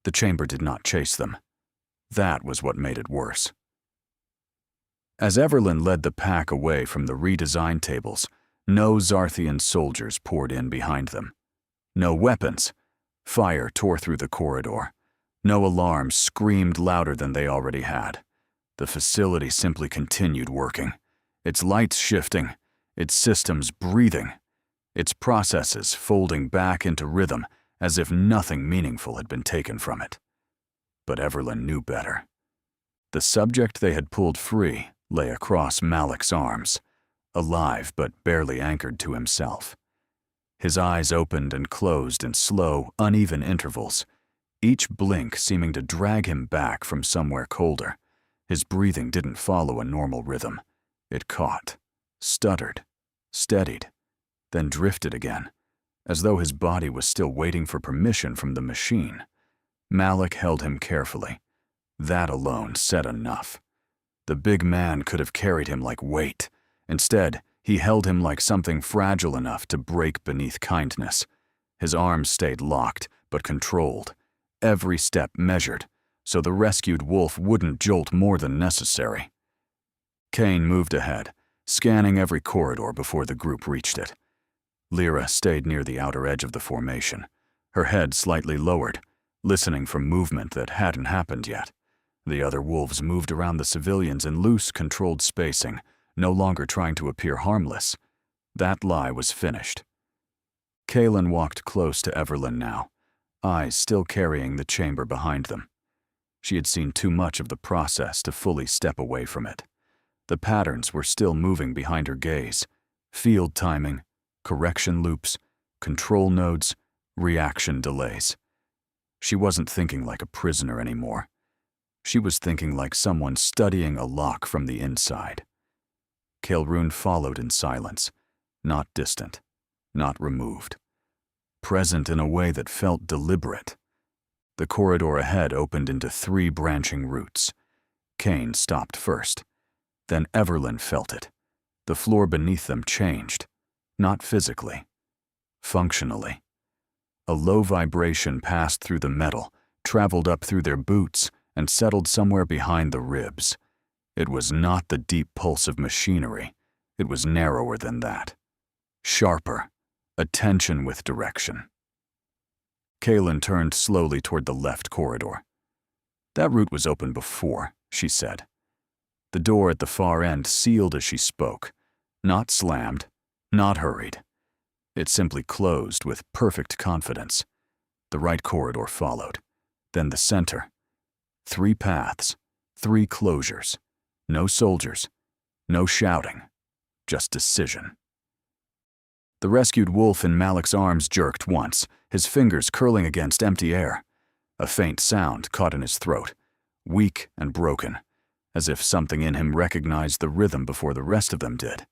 The chamber did not chase them. That was what made it worse. As Everlyn led the pack away from the redesign tables, no Xarthian soldiers poured in behind them. No weapons. Fire tore through the corridor. No alarms screamed louder than they already had. The facility simply continued working, its lights shifting, its systems breathing, its processes folding back into rhythm as if nothing meaningful had been taken from it. But Everlyn knew better. The subject they had pulled free lay across Malik's arms, alive but barely anchored to himself. His eyes opened and closed in slow, uneven intervals, each blink seeming to drag him back from somewhere colder. His breathing didn't follow a normal rhythm. It caught, stuttered, steadied, then drifted again, as though his body was still waiting for permission from the machine. Malik held him carefully. That alone said enough. The big man could have carried him like weight. Instead, he held him like something fragile enough to break beneath kindness. His arms stayed locked, but controlled. Every step measured, so the rescued wolf wouldn't jolt more than necessary. Kane moved ahead, scanning every corridor before the group reached it. Lyra stayed near the outer edge of the formation, her head slightly lowered, listening for movement that hadn't happened yet. The other wolves moved around the civilians in loose, controlled spacing, no longer trying to appear harmless. That lie was finished. Kaelin walked close to Everlyn now, eyes still carrying the chamber behind them. She had seen too much of the process to fully step away from it. The patterns were still moving behind her gaze. Field timing, correction loops, control nodes, reaction delays. She wasn't thinking like a prisoner anymore. She was thinking like someone studying a lock from the inside. Kaelrun followed in silence, not distant, not removed. Present in a way that felt deliberate. The corridor ahead opened into 3 branching routes. Kane stopped first. Then Everlyn felt it. The floor beneath them changed, not physically, functionally. A low vibration passed through the metal, traveled up through their boots, and settled somewhere behind the ribs. It was not the deep pulse of machinery. It was narrower than that. Sharper, a tension with direction. Kaelin turned slowly toward the left corridor. That route was open before, she said. The door at the far end sealed as she spoke, not slammed, not hurried. It simply closed with perfect confidence. The right corridor followed, then the center. 3 paths, 3 closures. No soldiers, no shouting, just decision. The rescued wolf in Malik's arms jerked once, his fingers curling against empty air. A faint sound caught in his throat, weak and broken, as if something in him recognized the rhythm before the rest of them did.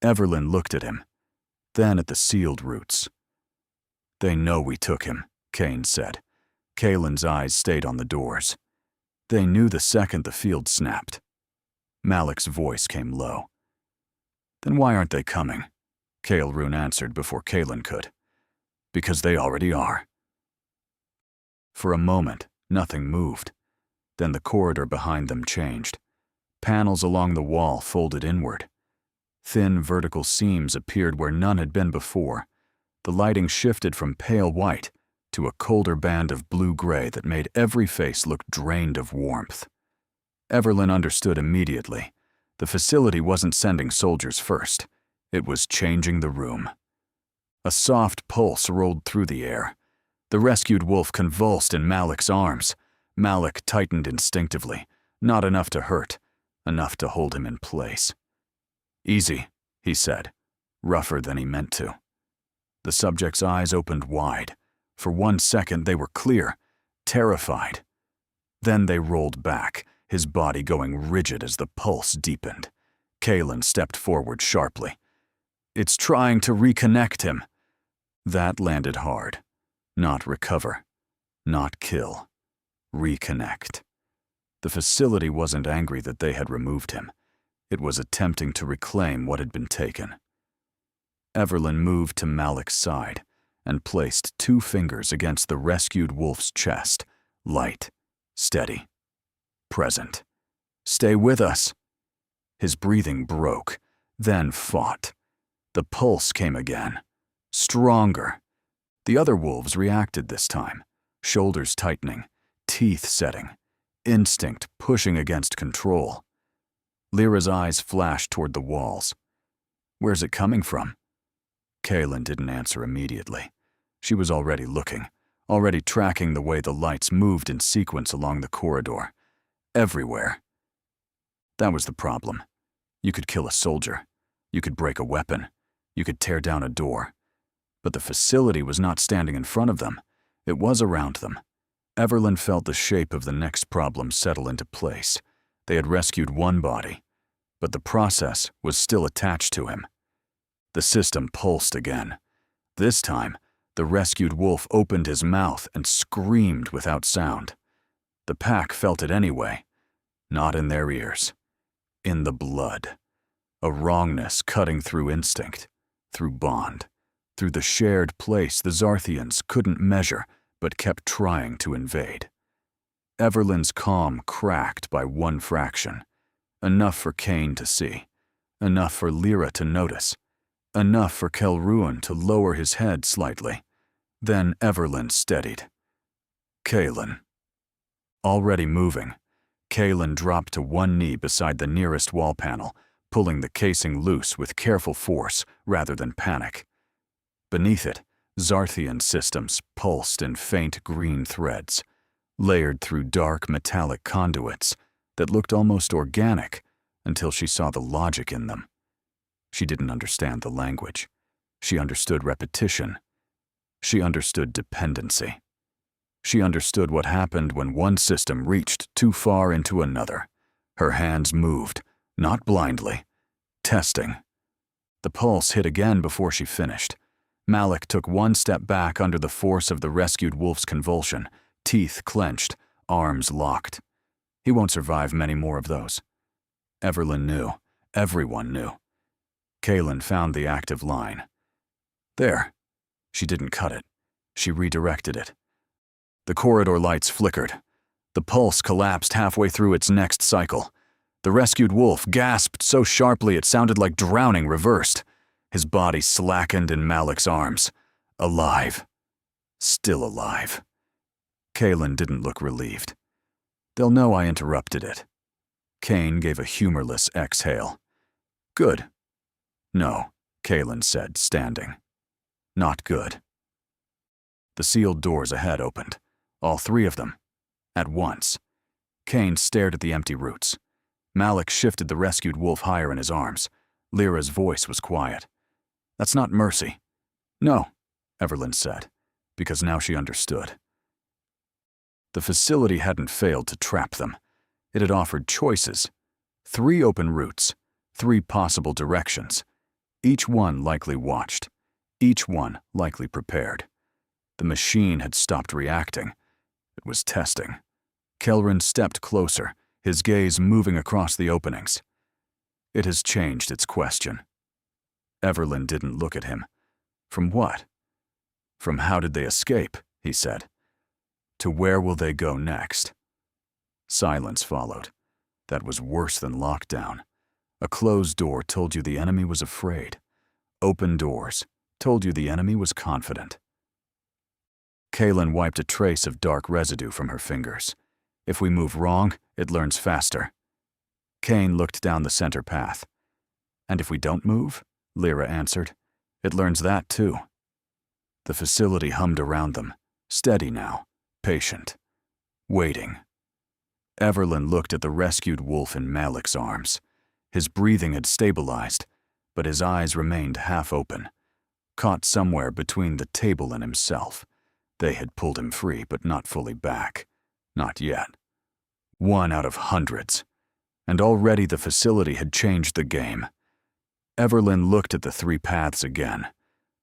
Everlyn looked at him, then at the sealed routes. "They know we took him," Kane said. Kaelin's eyes stayed on the doors. They knew the second the field snapped. Malik's voice came low. "Then why aren't they coming?" Kaelrun answered before Kaelin could. "Because they already are." For a moment, nothing moved. Then the corridor behind them changed. Panels along the wall folded inward. Thin vertical seams appeared where none had been before. The lighting shifted from pale white to a colder band of blue-gray that made every face look drained of warmth. Everlyn understood immediately. The facility wasn't sending soldiers first. It was changing the room. A soft pulse rolled through the air. The rescued wolf convulsed in Malik's arms. Malik tightened instinctively, not enough to hurt, enough to hold him in place. "Easy," he said, rougher than he meant to. The subject's eyes opened wide. For 1 second they were clear, terrified. Then they rolled back, his body going rigid as the pulse deepened. Kaelin stepped forward sharply. "It's trying to reconnect him." That landed hard. Not recover. Not kill. Reconnect. The facility wasn't angry that they had removed him. It was attempting to reclaim what had been taken. Everlyn moved to Malik's side and placed 2 fingers against the rescued wolf's chest, Light, steady, present. Stay with us. His breathing broke, then fought. The pulse came again. Stronger. The other wolves reacted this time, shoulders tightening, teeth setting, instinct pushing against control. Lyra's eyes flashed toward the walls. Where's it coming from? Kaelin didn't answer immediately. She was already looking, already tracking the way the lights moved in sequence along the corridor. Everywhere. That was the problem. You could kill a soldier. You could break a weapon. You could tear down a door. But the facility was not standing in front of them. It was around them. Everlyn felt the shape of the next problem settle into place. They had rescued one body, but the process was still attached to him. The system pulsed again. This time, the rescued wolf opened his mouth and screamed without sound. The pack felt it anyway, not in their ears. In the blood. A wrongness cutting through instinct, through bond, through the shared place the Xarthians couldn't measure but kept trying to invade. Everlyn's calm cracked by one fraction. Enough for Cain to see. Enough for Lyra to notice. Enough for Kelruan to lower his head slightly. Then Everlyn steadied. Kaelin. Already moving, Kaelin dropped to one knee beside the nearest wall panel, pulling the casing loose with careful force rather than panic. Beneath it, Xarthian systems pulsed in faint green threads, layered through dark metallic conduits that looked almost organic until she saw the logic in them. She didn't understand the language. She understood repetition. She understood dependency. She understood what happened when one system reached too far into another. Her hands moved, not blindly, testing. The pulse hit again before she finished. Malik took one step back under the force of the rescued wolf's convulsion, teeth clenched, arms locked. He won't survive many more of those. Everlyn knew. Everyone knew. Kaelin found the active line. There. She didn't cut it. She redirected it. The corridor lights flickered. The pulse collapsed halfway through its next cycle. The rescued wolf gasped so sharply it sounded like drowning reversed. His body slackened in Malik's arms. Alive. Still alive. Kaelin didn't look relieved. They'll know I interrupted it. Cain gave a humorless exhale. Good. No, Kaelin said, standing. Not good. The sealed doors ahead opened. All three of them. At once. Cain stared at the empty roots. Malik shifted the rescued wolf higher in his arms. Lyra's voice was quiet. That's not mercy. No, Everlyn said, because now she understood. The facility hadn't failed to trap them. It had offered choices. 3 open routes, 3 possible directions. Each one likely watched. Each one likely prepared. The machine had stopped reacting. It was testing. Kelrin stepped closer, his gaze moving across the openings. It has changed its question. Everlyn didn't look at him. From what? From how did they escape, he said. To where will they go next? Silence followed. That was worse than lockdown. A closed door told you the enemy was afraid. Open doors told you the enemy was confident. Kaelin wiped a trace of dark residue from her fingers. If we move wrong, it learns faster. Cain looked down the center path. And if we don't move, Lyra answered, it learns that too. The facility hummed around them, steady now, patient, waiting. Everlyn looked at the rescued wolf in Malik's arms. His breathing had stabilized, but his eyes remained half open, caught somewhere between the table and himself. They had pulled him free, but not fully back. Not yet. 1 out of hundreds. And already the facility had changed the game. Everlyn looked at the 3 paths again.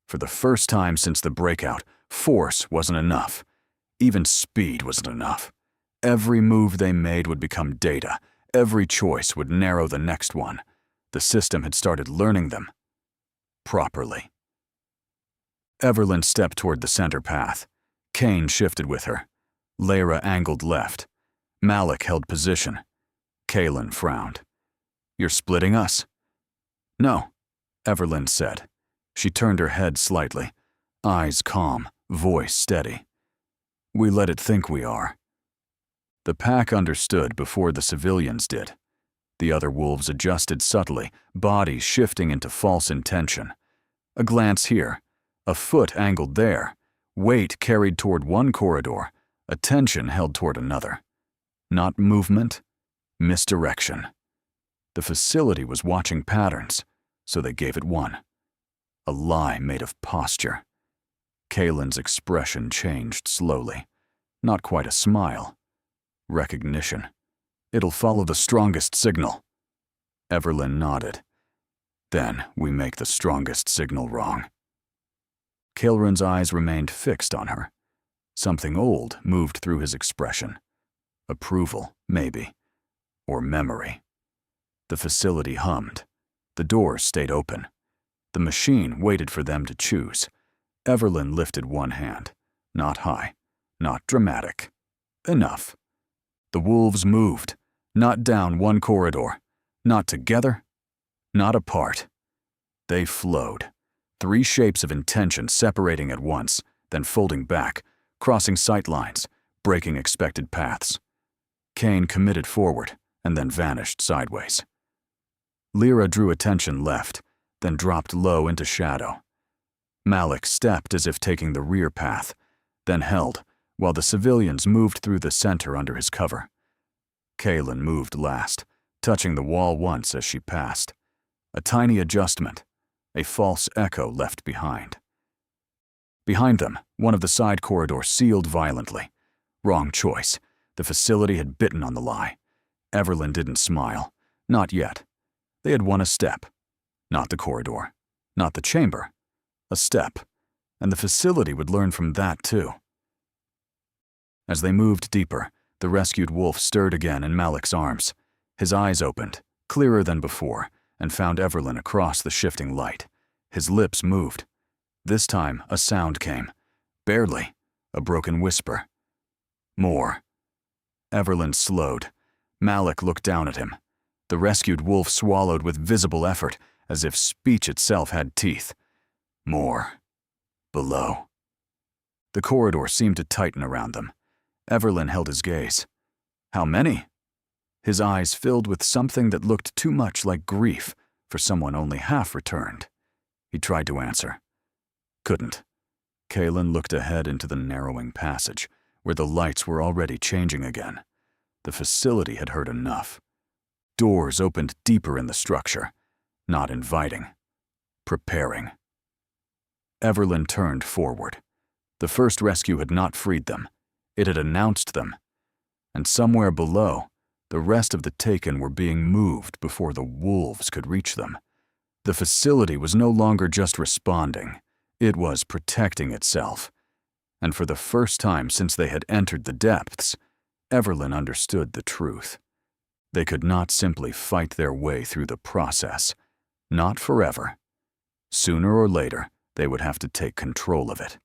For the first time since the breakout, force wasn't enough. Even speed wasn't enough. Every move they made would become data. Every choice would narrow the next one. The system had started learning them. Properly. Everlyn stepped toward the center path. Cain shifted with her. Lyra angled left. Malik held position. Kaelin frowned. "You're splitting us?" "No," Everlyn said. She turned her head slightly, eyes calm, voice steady. "We let it think we are." The pack understood before the civilians did. The other wolves adjusted subtly, bodies shifting into false intention. A glance here, a foot angled there, weight carried toward one corridor, attention held toward another. Not movement, misdirection. The facility was watching patterns, so they gave it one. A lie made of posture. Kaelin's expression changed slowly. Not quite a smile. Recognition. "It'll follow the strongest signal." Everlyn nodded. "Then we make the strongest signal wrong." Kaelrin's eyes remained fixed on her. Something old moved through his expression. Approval, maybe. Or memory. The facility hummed. The doors stayed open. The machine waited for them to choose. Everlyn lifted one hand. Not high. Not dramatic. Enough. The wolves moved. Not down one corridor. Not together. Not apart. They flowed. 3 shapes of intention separating at once, then folding back, crossing sight lines, breaking expected paths. Kane committed forward, and then vanished sideways. Lyra drew attention left, then dropped low into shadow. Malik stepped as if taking the rear path, then held, while the civilians moved through the center under his cover. Kaelin moved last, touching the wall once as she passed. A tiny adjustment, a false echo left behind. Behind them, one of the side corridors sealed violently. Wrong choice. The facility had bitten on the lie. Everlyn didn't smile. Not yet. They had won a step. Not the corridor. Not the chamber. A step. And the facility would learn from that too. As they moved deeper, the rescued wolf stirred again in Malik's arms. His eyes opened, clearer than before, and found Everlyn across the shifting light. His lips moved. This time, a sound came. Barely. A broken whisper. "More." Everlyn slowed. Malik looked down at him. The rescued wolf swallowed with visible effort, as if speech itself had teeth. "More. Below." The corridor seemed to tighten around them. Everlyn held his gaze. "How many?" His eyes filled with something that looked too much like grief for someone only half returned. He tried to answer. Couldn't. Kaelin looked ahead into the narrowing passage, where the lights were already changing again. The facility had heard enough. Doors opened deeper in the structure, not inviting, preparing. Everlyn turned forward. The first rescue had not freed them. It had announced them. And somewhere below, the rest of the taken were being moved before the wolves could reach them. The facility was no longer just responding. It was protecting itself. And for the first time since they had entered the depths, Everlyn understood the truth. They could not simply fight their way through the process. Not forever. Sooner or later, they would have to take control of it.